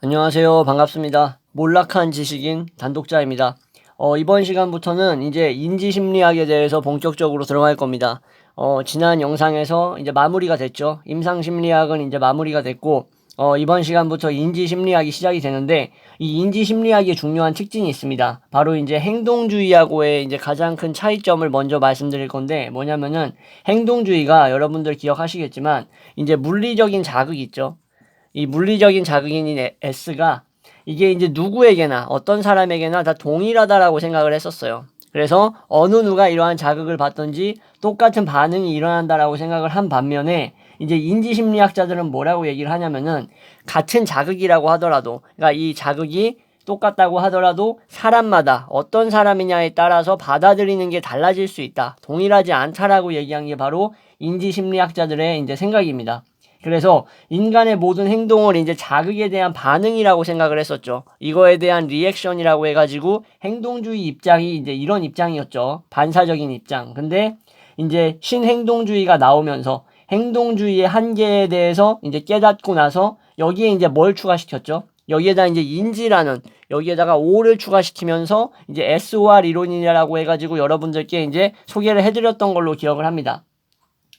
안녕하세요. 반갑습니다. 몰락한 지식인 단독자입니다. 이번 시간부터는 이제 인지심리학에 대해서 본격적으로 들어갈 겁니다. 지난 영상에서 이제 마무리가 됐죠. 임상심리학은 이제 마무리가 됐고, 이번 시간부터 인지심리학이 시작이 되는데, 이 인지심리학의 중요한 특징이 있습니다. 바로 이제 행동주의하고의 이제 가장 큰 차이점을 먼저 말씀드릴 건데, 뭐냐면은, 행동주의가 여러분들 기억하시겠지만, 이제 물리적인 자극이 있죠. 이 물리적인 자극인 S가 이게 이제 누구에게나 어떤 사람에게나 다 동일하다라고 생각을 했었어요. 그래서 어느 누가 이러한 자극을 받든지 똑같은 반응이 일어난다라고 생각을 한 반면에 이제 인지심리학자들은 뭐라고 얘기를 하냐면은 같은 자극이라고 하더라도, 그러니까 이 자극이 똑같다고 하더라도 사람마다 어떤 사람이냐에 따라서 받아들이는 게 달라질 수 있다. 동일하지 않다라고 얘기한 게 바로 인지심리학자들의 이제 생각입니다. 그래서 인간의 모든 행동을 이제 자극에 대한 반응이라고 생각을 했었죠. 이거에 대한 리액션이라고 해가지고 행동주의 입장이 이제 이런 입장이었죠. 반사적인 입장. 근데 이제 신행동주의가 나오면서 행동주의의 한계에 대해서 이제 깨닫고 나서 여기에 이제 뭘 추가시켰죠? 여기에다 이제 인지라는 여기에다가 O를 추가시키면서 이제 SOR 이론이라고 해가지고 여러분들께 이제 소개를 해드렸던 걸로 기억을 합니다.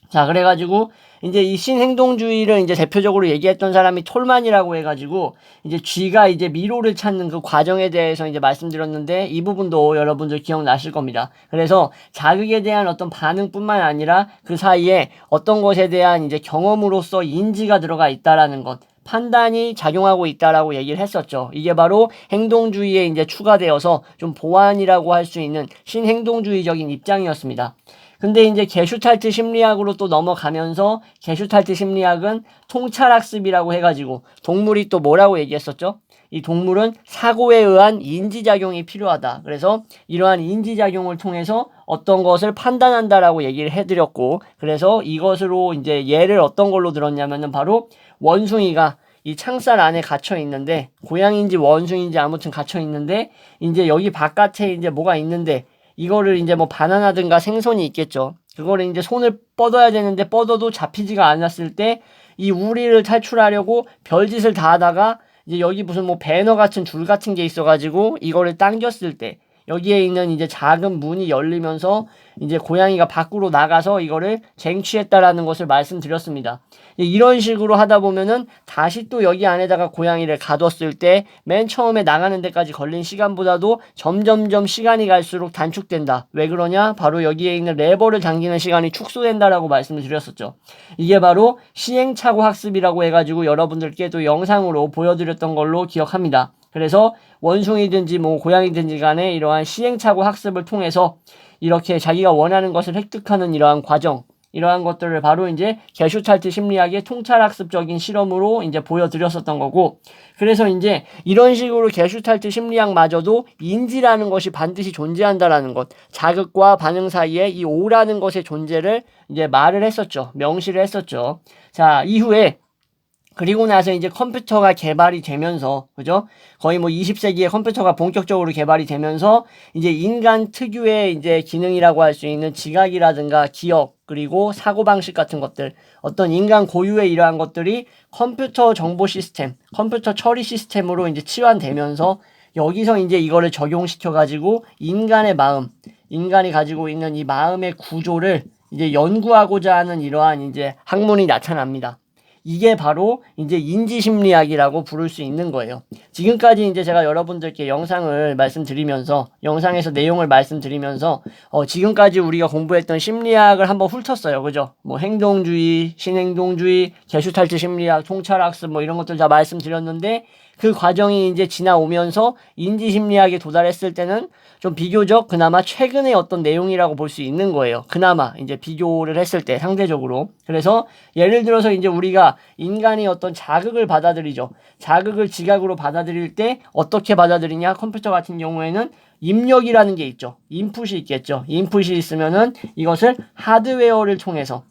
자, 그래가지고, 이제 이 신행동주의를 이제 대표적으로 얘기했던 사람이 톨만이라고 해가지고, 이제 쥐가 이제 미로를 찾는 그 과정에 대해서 이제 말씀드렸는데, 이 부분도 여러분들 기억나실 겁니다. 그래서 자극에 대한 어떤 반응뿐만 아니라 그 사이에 어떤 것에 대한 이제 경험으로서 인지가 들어가 있다라는 것, 판단이 작용하고 있다라고 얘기를 했었죠. 이게 바로 행동주의에 이제 추가되어서 좀 보완이라고 할 수 있는 신행동주의적인 입장이었습니다. 근데 이제 게슈탈트 심리학으로 또 넘어가면서 게슈탈트 심리학은 통찰학습이라고 해가지고 동물이 또 뭐라고 얘기했었죠? 이 동물은 사고에 의한 인지작용이 필요하다. 그래서 이러한 인지작용을 통해서 어떤 것을 판단한다라고 얘기를 해드렸고, 그래서 이것으로 이제 예를 어떤 걸로 들었냐면은 바로 원숭이가 이 창살 안에 갇혀 있는데, 고양인지 원숭인지 아무튼 갇혀 있는데, 이제 여기 바깥에 이제 뭐가 있는데, 이거를 이제 뭐 바나나든가 생선이 있겠죠. 그거를 이제 손을 뻗어야 되는데 뻗어도 잡히지가 않았을 때 이 우리를 탈출하려고 별짓을 다 하다가 이제 여기 무슨 뭐 배너 같은 줄 같은 게 있어가지고 이거를 당겼을 때 여기에 있는 이제 작은 문이 열리면서 이제 고양이가 밖으로 나가서 이거를 쟁취했다라는 것을 말씀드렸습니다. 이런 식으로 하다 보면은 다시 또 여기 안에다가 고양이를 가뒀을 때 맨 처음에 나가는 데까지 걸린 시간보다도 점점점 시간이 갈수록 단축된다. 왜 그러냐? 바로 여기에 있는 레버를 당기는 시간이 축소된다라고 말씀을 드렸었죠. 이게 바로 시행착오 학습이라고 해가지고 여러분들께 또 영상으로 보여드렸던 걸로 기억합니다. 그래서 원숭이든지 뭐 고양이든지 간에 이러한 시행착오 학습을 통해서 이렇게 자기가 원하는 것을 획득하는 이러한 과정, 이러한 것들을 바로 이제 게슈탈트 심리학의 통찰학습적인 실험으로 이제 보여드렸었던 거고, 그래서 이제 이런 식으로 게슈탈트 심리학마저도 인지라는 것이 반드시 존재한다라는 것, 자극과 반응 사이에 이 O라는 것의 존재를 이제 말을 했었죠. 명시를 했었죠. 자, 이후에 그리고 나서 이제 컴퓨터가 개발이 되면서, 그죠? 거의 뭐 20세기에 컴퓨터가 본격적으로 개발이 되면서, 이제 인간 특유의 이제 기능이라고 할 수 있는 지각이라든가 기억, 그리고 사고방식 같은 것들, 어떤 인간 고유의 이러한 것들이 컴퓨터 정보 시스템, 컴퓨터 처리 시스템으로 이제 치환되면서, 여기서 이제 이거를 적용시켜가지고, 인간의 마음, 인간이 가지고 있는 이 마음의 구조를 이제 연구하고자 하는 이러한 이제 학문이 나타납니다. 이게 바로 이제 인지심리학이라고 부를 수 있는 거예요. 지금까지 이제 제가 여러분들께 영상을 말씀드리면서, 영상에서 내용을 말씀드리면서, 지금까지 우리가 공부했던 심리학을 한번 훑었어요. 그죠? 뭐 행동주의, 신행동주의, 게슈탈트 심리학, 통찰학습 뭐 이런 것들 다 말씀드렸는데, 그 과정이 이제 지나오면서 인지심리학에 도달했을 때는 좀 비교적 그나마 최근의 어떤 내용이라고 볼 수 있는 거예요. 그나마 이제 비교를 했을 때 상대적으로. 그래서 예를 들어서 이제 우리가 인간이 어떤 자극을 받아들이죠. 자극을 지각으로 받아들일 때 어떻게 받아들이냐? 컴퓨터 같은 경우에는 입력이라는 게 있죠. 인풋이 있겠죠. 인풋이 있으면은 이것을 하드웨어를 통해서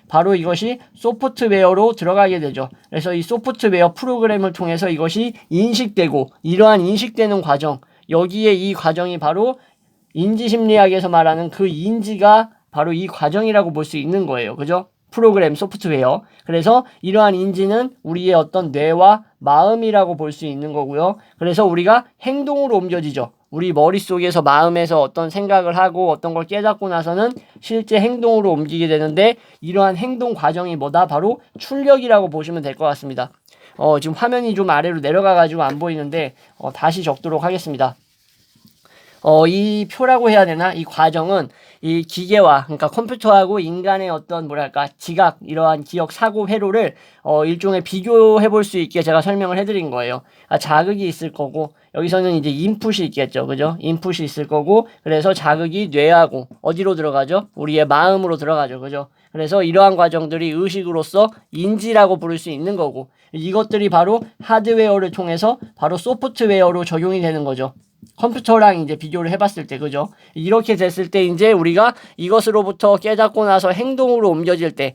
바로 이것이 소프트웨어로 들어가게 되죠. 그래서 이 소프트웨어 프로그램을 통해서 이것이 인식되고, 이러한 인식되는 과정, 여기에 이 과정이 바로 인지심리학에서 말하는 그 인지가 바로 이 과정이라고 볼 수 있는 거예요. 그죠? 프로그램, 소프트웨어. 그래서 이러한 인지는 우리의 어떤 뇌와 마음이라고 볼 수 있는 거고요. 그래서 우리가 행동으로 옮겨지죠. 우리 머릿속에서 마음에서 어떤 생각을 하고 어떤 걸 깨닫고 나서는 실제 행동으로 옮기게 되는데 이러한 행동 과정이 뭐다? 바로 출력이라고 보시면 될 것 같습니다. 지금 화면이 좀 아래로 내려가가지고 안 보이는데 다시 적도록 하겠습니다. 이 표라고 해야 되나? 이 과정은 이 기계와, 그러니까 컴퓨터하고 인간의 어떤 뭐랄까 지각, 이러한 기억 사고 회로를 일종의 비교해 볼 수 있게 제가 설명을 해드린 거예요. 자극이 있을 거고, 여기서는 이제 인풋이 있겠죠. 그죠? 인풋이 있을 거고, 그래서 자극이 뇌하고 어디로 들어가죠? 우리의 마음으로 들어가죠. 그죠? 그래서 이러한 과정들이 의식으로서 인지라고 부를 수 있는 거고, 이것들이 바로 하드웨어를 통해서 바로 소프트웨어로 적용이 되는 거죠. 컴퓨터랑 이제 비교를 해봤을 때, 그죠? 이렇게 됐을 때 이제 우리가 이것으로부터 깨닫고 나서 행동으로 옮겨질 때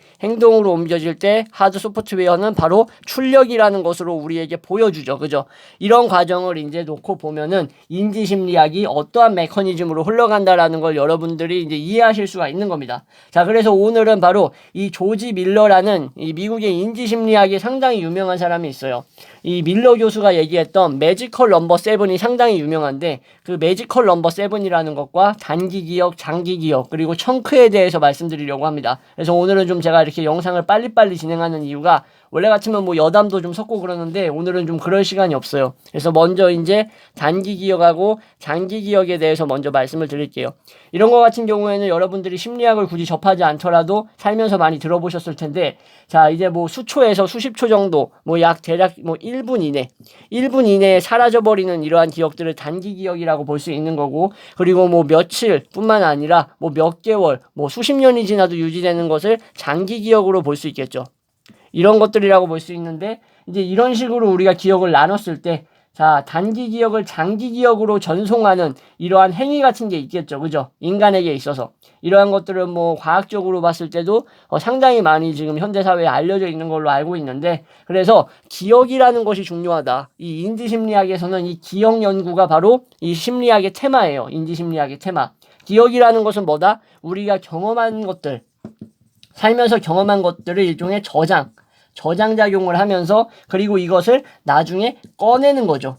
하드 소프트웨어는 바로 출력이라는 것으로 우리에게 보여주죠. 그죠? 이런 과정을 이제 놓고 보면은 인지심리학이 어떠한 메커니즘으로 흘러간다라는 걸 여러분들이 이제 이해하실 수가 있는 겁니다. 자, 그래서 오늘은 바로 이 조지 밀러라는 이 미국의 인지심리학이 상당히 유명한 사람이 있어요. 이 밀러 교수가 얘기했던 매지컬 넘버 7이 상당히 유명한데 그 매지컬 넘버 7이라는 것과 단기 기억, 장기 기억, 그리고 청크에 대해서 말씀드리려고 합니다. 그래서 오늘은 좀 제가 이렇게 영상을 빨리빨리 진행하는 이유가 원래 같으면 뭐 여담도 좀 섞고 그러는데 오늘은 좀 그럴 시간이 없어요. 그래서 먼저 이제 단기 기억하고 장기 기억에 대해서 먼저 말씀을 드릴게요. 이런 거 같은 경우에는 여러분들이 심리학을 굳이 접하지 않더라도 살면서 많이 들어보셨을 텐데, 자, 이제 뭐 수초에서 수십 초 정도, 뭐 약 대략 뭐 1분 이내에 사라져버리는 이러한 기억들을 단기 기억이라고 볼 수 있는 거고, 그리고 뭐 며칠 뿐만 아니라 뭐 몇 개월, 뭐 수십 년이 지나도 유지되는 것을 장기 기억으로 볼 수 있겠죠. 이런 것들이라고 볼 수 있는데, 이제 이런 식으로 우리가 기억을 나눴을 때, 자, 단기 기억을 장기 기억으로 전송하는 이러한 행위 같은 게 있겠죠. 그죠? 인간에게 있어서. 이러한 것들은 뭐 과학적으로 봤을 때도 상당히 많이 지금 현대사회에 알려져 있는 걸로 알고 있는데, 그래서 기억이라는 것이 중요하다. 이 인지심리학에서는 이 기억 연구가 바로 이 심리학의 테마예요. 인지심리학의 테마. 기억이라는 것은 뭐다? 우리가 경험한 것들, 살면서 경험한 것들을 일종의 저장작용을 하면서, 그리고 이것을 나중에 꺼내는 거죠.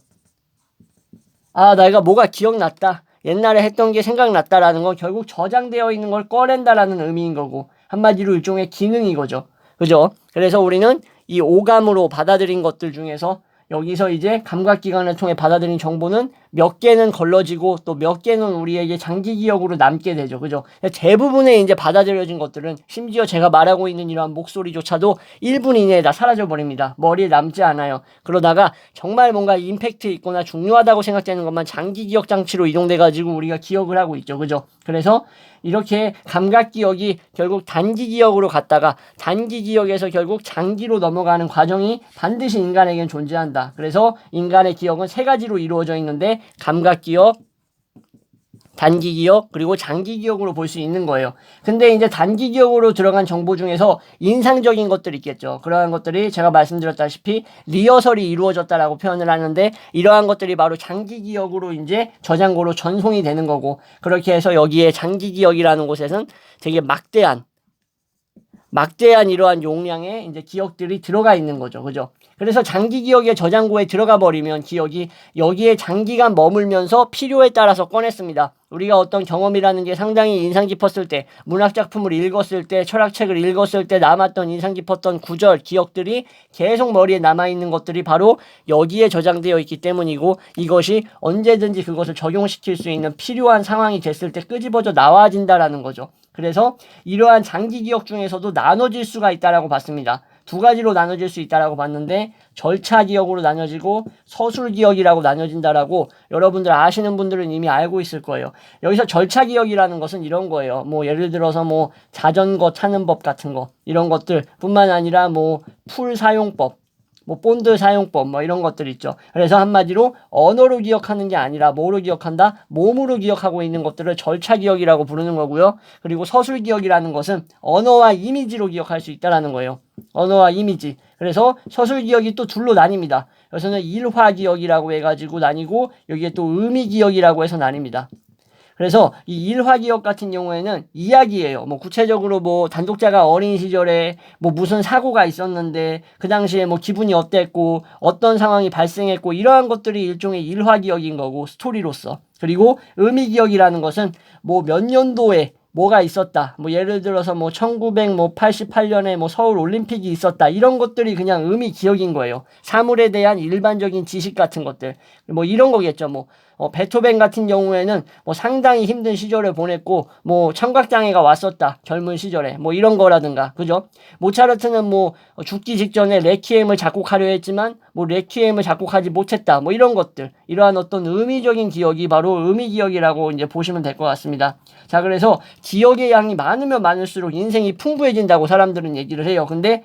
아, 내가 뭐가 기억났다, 옛날에 했던 게 생각났다라는 건 결국 저장되어 있는 걸 꺼낸다라는 의미인 거고, 한마디로 일종의 기능인 거죠. 그죠? 그래서 우리는 이 오감으로 받아들인 것들 중에서 여기서 이제 감각기관을 통해 받아들인 정보는 몇 개는 걸러지고 또 몇 개는 우리에게 장기 기억으로 남게 되죠. 그죠? 대부분의 이제 받아들여진 것들은 심지어 제가 말하고 있는 이러한 목소리조차도 1분 이내에 다 사라져 버립니다. 머리에 남지 않아요. 그러다가 정말 뭔가 임팩트 있거나 중요하다고 생각되는 것만 장기 기억 장치로 이동돼 가지고 우리가 기억을 하고 있죠. 그죠? 그래서 이렇게 감각 기억이 결국 단기 기억으로 갔다가 단기 기억에서 결국 장기로 넘어가는 과정이 반드시 인간에겐 존재한다. 그래서 인간의 기억은 세 가지로 이루어져 있는데 감각 기억, 단기 기억, 그리고 장기 기억으로 볼 수 있는 거예요. 근데 이제 단기 기억으로 들어간 정보 중에서 인상적인 것들이 있겠죠. 그러한 것들이 제가 말씀드렸다시피 리허설이 이루어졌다라고 표현을 하는데, 이러한 것들이 바로 장기 기억으로 이제 저장고로 전송이 되는 거고, 그렇게 해서 여기에 장기 기억이라는 곳에서는 되게 막대한 이러한 용량의 이제 기억들이 들어가 있는 거죠. 그죠? 그래서 장기 기억의 저장고에 들어가 버리면 기억이 여기에 장기간 머물면서 필요에 따라서 꺼냈습니다. 우리가 어떤 경험이라는 게 상당히 인상 깊었을 때, 문학작품을 읽었을 때, 철학책을 읽었을 때 남았던 인상 깊었던 구절, 기억들이 계속 머리에 남아있는 것들이 바로 여기에 저장되어 있기 때문이고, 이것이 언제든지 그것을 적용시킬 수 있는 필요한 상황이 됐을 때 끄집어져 나와진다라는 거죠. 그래서 이러한 장기 기억 중에서도 나눠질 수가 있다라고 봤습니다. 두 가지로 나눠질 수 있다라고 봤는데, 절차 기억으로 나눠지고 서술 기억이라고 나눠진다라고 여러분들 아시는 분들은 이미 알고 있을 거예요. 여기서 절차 기억이라는 것은 이런 거예요. 뭐 예를 들어서 뭐 자전거 타는 법 같은 거, 이런 것들 뿐만 아니라 뭐 풀 사용법, 뭐 본드 사용법, 뭐 이런 것들 있죠. 그래서 한마디로 언어로 기억하는 게 아니라 뭐로 기억한다? 몸으로 기억하고 있는 것들을 절차 기억이라고 부르는 거고요. 그리고 서술 기억이라는 것은 언어와 이미지로 기억할 수 있다라는 거예요. 언어와 이미지. 그래서 서술 기억이 또 둘로 나뉩니다. 여기서는 일화 기억이라고 해가지고 나뉘고, 여기에 또 의미 기억이라고 해서 나뉩니다. 그래서 이 일화기억 같은 경우에는 이야기예요. 뭐 구체적으로 뭐 단독자가 어린 시절에 뭐 무슨 사고가 있었는데 그 당시에 뭐 기분이 어땠고 어떤 상황이 발생했고 이러한 것들이 일종의 일화기억인 거고 스토리로서. 그리고 의미기억이라는 것은 뭐 몇 년도에 뭐가 있었다. 뭐 예를 들어서 뭐 1988년에 뭐 서울 올림픽이 있었다. 이런 것들이 그냥 의미 기억인 거예요. 사물에 대한 일반적인 지식 같은 것들. 뭐 이런 거겠죠. 뭐 베토벤 같은 경우에는 뭐 상당히 힘든 시절을 보냈고 뭐 청각장애가 왔었다. 젊은 시절에. 뭐 이런 거라든가. 그죠? 모차르트는 뭐 죽기 직전에 레퀴엠을 작곡하려 했지만 뭐 레퀴엠을 작곡하지 못했다. 뭐 이런 것들. 이러한 어떤 의미적인 기억이 바로 의미기억이라고 이제 보시면 될 것 같습니다. 자, 그래서 기억의 양이 많으면 많을수록 인생이 풍부해진다고 사람들은 얘기를 해요. 근데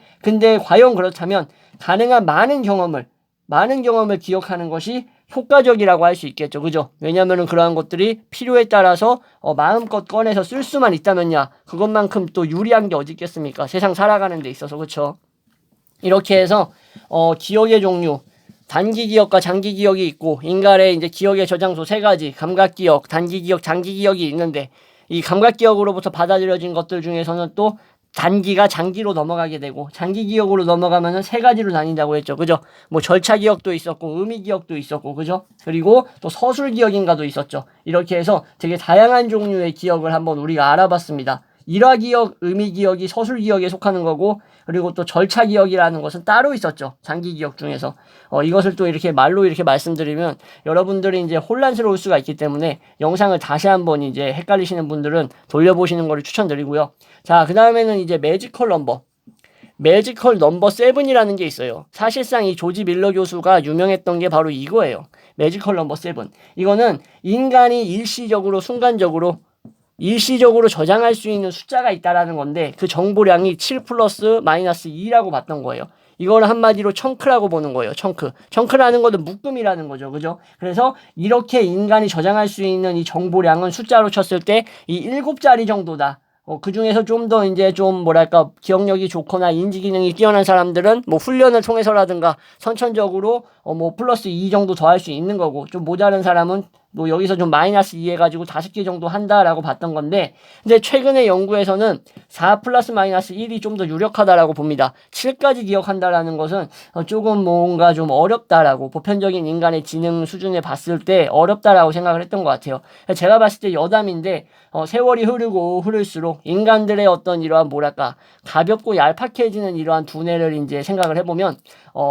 과연 그렇다면 가능한 많은 경험을 기억하는 것이 효과적이라고 할 수 있겠죠. 그죠? 왜냐면은 그러한 것들이 필요에 따라서 마음껏 꺼내서 쓸 수만 있다면야 그것만큼 또 유리한 게 어디 있겠습니까? 세상 살아가는 데 있어서. 그렇죠? 이렇게 해서 기억의 종류 단기 기억과 장기 기억이 있고 인간의 이제 기억의 저장소 세 가지 감각 기억, 단기 기억, 장기 기억이 있는데 이 감각 기억으로부터 받아들여진 것들 중에서는 또 단기가 장기로 넘어가게 되고 장기 기억으로 넘어가면은 세 가지로 나뉜다고 했죠. 그죠? 뭐 절차 기억도 있었고 의미 기억도 있었고 그죠? 그리고 또 서술 기억인가도 있었죠. 이렇게 해서 되게 다양한 종류의 기억을 한번 우리가 알아봤습니다. 일화 기억, 의미 기억이 서술 기억에 속하는 거고 그리고 또 절차 기억이라는 것은 따로 있었죠. 장기 기억 중에서. 이것을 또 이렇게 말로 이렇게 말씀드리면 여러분들이 이제 혼란스러울 수가 있기 때문에 영상을 다시 한번 이제 헷갈리시는 분들은 돌려보시는 거를 추천드리고요. 자, 그 다음에는 이제 매지컬 넘버 7이라는 게 있어요. 사실상 이 조지 밀러 교수가 유명했던 게 바로 이거예요. 매지컬 넘버 7. 이거는 인간이 순간적으로 일시적으로 저장할 수 있는 숫자가 있다라는 건데 그 정보량이 7 플러스 마이너스 2라고 봤던 거예요. 이거는 한마디로 청크라고 보는 거예요. 청크라는 것은 묶음이라는 거죠. 그죠? 그래서 이렇게 인간이 저장할 수 있는 이 정보량은 숫자로 쳤을 때 이 7자리 정도다. 그 중에서 좀 더 이제 좀 뭐랄까 기억력이 좋거나 인지 기능이 뛰어난 사람들은 뭐 훈련을 통해서라든가 선천적으로 뭐 플러스 2 정도 더 할 수 있는 거고 좀 모자른 사람은 뭐 여기서 좀 마이너스 2 해가지고 5개 정도 한다라고 봤던 건데 근데 최근의 연구에서는 4 플러스 마이너스 1이 좀 더 유력하다라고 봅니다. 7까지 기억한다라는 것은 조금 뭔가 좀 어렵다라고 보편적인 인간의 지능 수준에 봤을 때 어렵다라고 생각을 했던 것 같아요. 제가 봤을 때 여담인데 세월이 흐르고 흐를수록 인간들의 어떤 이러한 뭐랄까 가볍고 얄팍해지는 이러한 두뇌를 이제 생각을 해보면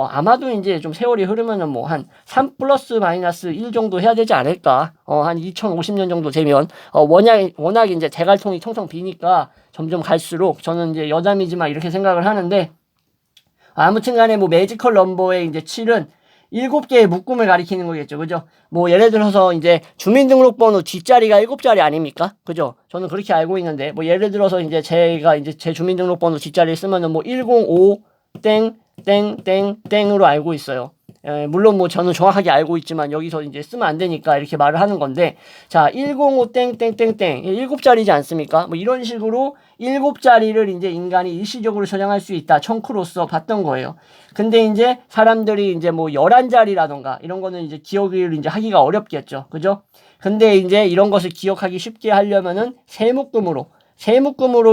아마도 이제 좀 세월이 흐르면은 뭐 한 3 플러스 마이너스 1 정도 해야 되지 않을까? 한 2050년 정도 되면 워낙 이제 대갈통이 텅텅 비니까 점점 갈수록 저는 이제 여담이지만 이렇게 생각을 하는데 아무튼 간에 뭐 매지컬 넘버의 이제 7은 7개의 묶음을 가리키는 거겠죠. 그죠? 뭐 예를 들어서 이제 주민등록번호 뒷자리가 7자리 아닙니까? 그죠? 저는 그렇게 알고 있는데 뭐 예를 들어서 이제 제가 이제 제 주민등록번호 뒷자리를 쓰면은 뭐 105 땡땡땡땡으로 알고 있어요. 물론 뭐 저는 정확하게 알고 있지만 여기서 이제 쓰면 안 되니까 이렇게 말을 하는 건데 자 105 땡땡땡땡 7자리지 않습니까? 뭐 이런 식으로 7자리를 이제 인간이 일시적으로 저장할 수 있다 청크로서 봤던 거예요. 근데 이제 사람들이 이제 뭐 11자리라던가 이런 거는 이제 기억을 이제 하기가 어렵겠죠. 그죠? 근데 이제 이런 것을 기억하기 쉽게 하려면은 세묶음으로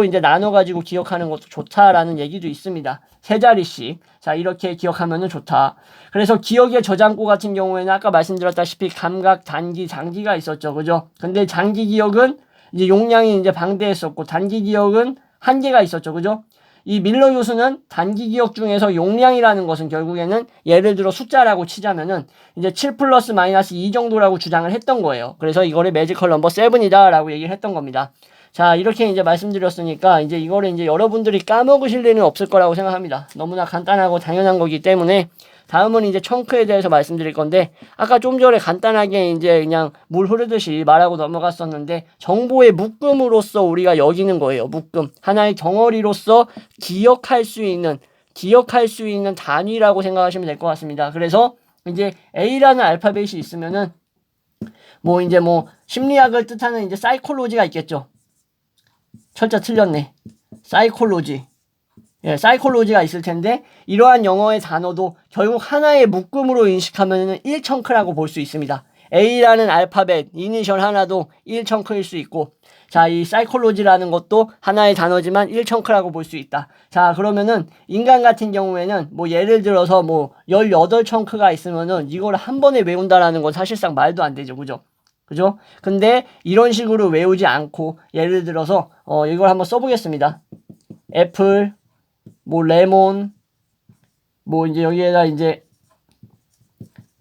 이제 나눠가지고 기억하는 것도 좋다라는 얘기도 있습니다. 3자리씩. 자, 이렇게 기억하면은 좋다. 그래서 기억의 저장고 같은 경우에는 아까 말씀드렸다시피 감각, 단기, 장기가 있었죠. 그죠? 근데 장기 기억은 이제 용량이 이제 방대했었고, 단기 기억은 한계가 있었죠. 그죠? 이 밀러 교수는 단기 기억 중에서 용량이라는 것은 결국에는 예를 들어 숫자라고 치자면은 이제 7 플러스 마이너스 2 정도라고 주장을 했던 거예요. 그래서 이거를 매지컬 넘버 7이다 라고 얘기를 했던 겁니다. 자, 이렇게 이제 말씀드렸으니까 이제 이거를 이제 여러분들이 까먹으실 일은 없을 거라고 생각합니다. 너무나 간단하고 당연한 거기 때문에 다음은 이제 청크에 대해서 말씀드릴 건데 아까 좀 전에 간단하게 이제 그냥 물 흐르듯이 말하고 넘어갔었는데 정보의 묶음으로서 우리가 여기는 거예요. 묶음. 하나의 덩어리로서 기억할 수 있는 단위라고 생각하시면 될 것 같습니다. 그래서 이제 A라는 알파벳이 있으면은 뭐 이제 뭐 심리학을 뜻하는 이제 사이콜로지가 있겠죠. 철자 틀렸네. 사이콜로지가 있을 텐데 이러한 영어의 단어도 결국 하나의 묶음으로 인식하면은 1청크라고 볼 수 있습니다. A라는 알파벳 이니셜 하나도 1청크일 수 있고, 자, 이 사이콜로지라는 것도 하나의 단어지만 1청크라고 볼 수 있다. 자, 그러면은 인간 같은 경우에는 뭐 예를 들어서 뭐 18청크가 있으면은 이걸 한 번에 외운다라는 건 사실상 말도 안 되죠. 그죠? 그죠? 근데 이런 식으로 외우지 않고 예를 들어서 이걸 한번 써보겠습니다. 애플, 뭐 레몬, 뭐 이제 여기에다 이제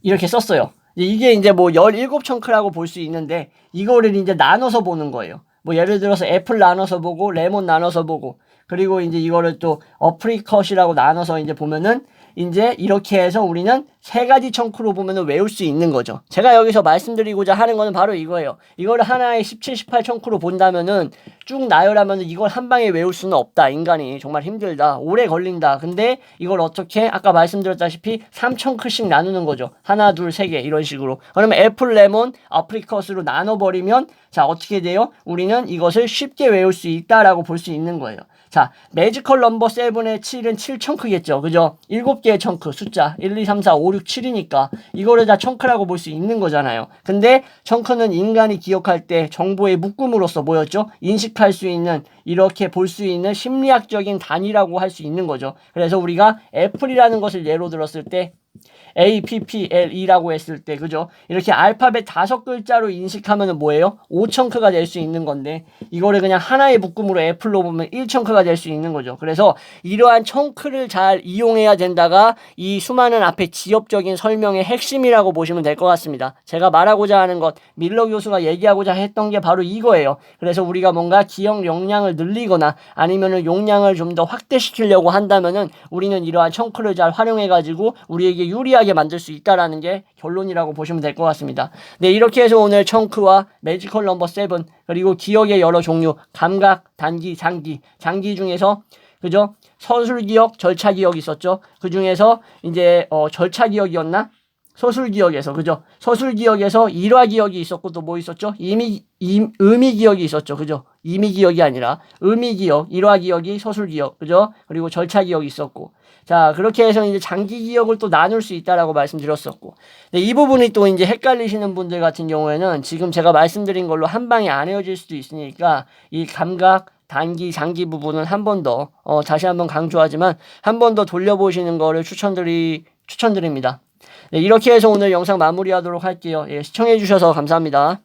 이렇게 썼어요. 이게 이제 뭐 17청크라고 볼 수 있는데 이거를 이제 나눠서 보는 거예요. 뭐 예를 들어서 애플 나눠서 보고 레몬 나눠서 보고, 그리고 이제 이거를 또 어프리컷이라고 나눠서 이제 보면은 이제 이렇게 해서 우리는 세 가지 청크로 보면은 외울 수 있는 거죠. 제가 여기서 말씀드리고자 하는 거는 바로 이거예요. 이걸 하나의 17, 18청크로 본다면은 쭉 나열하면은 이걸 한 방에 외울 수는 없다. 인간이 정말 힘들다. 오래 걸린다. 근데 이걸 어떻게 아까 말씀드렸다시피 3청크씩 나누는 거죠. 하나, 둘, 세 개 이런 식으로. 그러면 애플, 레몬, 아프리컷으로 나눠버리면 자, 어떻게 돼요? 우리는 이것을 쉽게 외울 수 있다라고 볼 수 있는 거예요. 자, 매지컬 넘버 7의 7은 7청크겠죠. 그죠? 7개의 청크, 숫자 1, 2, 3, 4, 5, 6, 7이니까 이거를 다 청크라고 볼 수 있는 거잖아요. 근데 청크는 인간이 기억할 때 정보의 묶음으로서 뭐였죠? 인식할 수 있는, 이렇게 볼 수 있는 심리학적인 단위라고 할 수 있는 거죠. 그래서 우리가 애플이라는 것을 예로 들었을 때 APPLE라고 했을 때, 그죠? 이렇게 알파벳 5글자로 인식하면 뭐예요? 5청크가 될 수 있는 건데, 이거를 그냥 하나의 묶음으로 애플로 보면 1청크가 될 수 있는 거죠. 그래서 이러한 청크를 잘 이용해야 된다가 이 수많은 앞에 지엽적인 설명의 핵심이라고 보시면 될 것 같습니다. 제가 말하고자 하는 것, 밀러 교수가 얘기하고자 했던 게 바로 이거예요. 그래서 우리가 뭔가 기억 용량을 늘리거나 아니면은 용량을 좀 더 확대시키려고 한다면은 우리는 이러한 청크를 잘 활용해가지고 우리에게 유리하게 만들 수 있다라는 게 결론이라고 보시면 될 것 같습니다. 네, 이렇게 해서 오늘 청크와 매지컬 넘버 7, 그리고 기억의 여러 종류, 감각, 단기, 장기 중에서, 그죠? 서술기억, 절차기억이 있었죠. 그 중에서 이제 절차기억이었나? 서술기억에서, 그죠? 서술기억에서 일화기억이 있었고 또 뭐 있었죠? 의미기억이 있었죠. 그죠? 임의기억이 아니라 의미기억, 일화기억이 서술기억, 그죠? 그리고 절차기억이 있었고. 자, 그렇게 해서 이제 장기기억을 또 나눌 수 있다라고 말씀드렸었고. 네, 이 부분이 또 이제 헷갈리시는 분들 같은 경우에는 지금 제가 말씀드린 걸로 한 방에 안 헤어질 수도 있으니까 이 감각, 단기, 장기 부분은 한 번 더, 다시 한번 강조하지만 한 번 더 돌려보시는 거를 추천드립니다. 네, 이렇게 해서 오늘 영상 마무리하도록 할게요. 예, 시청해주셔서 감사합니다.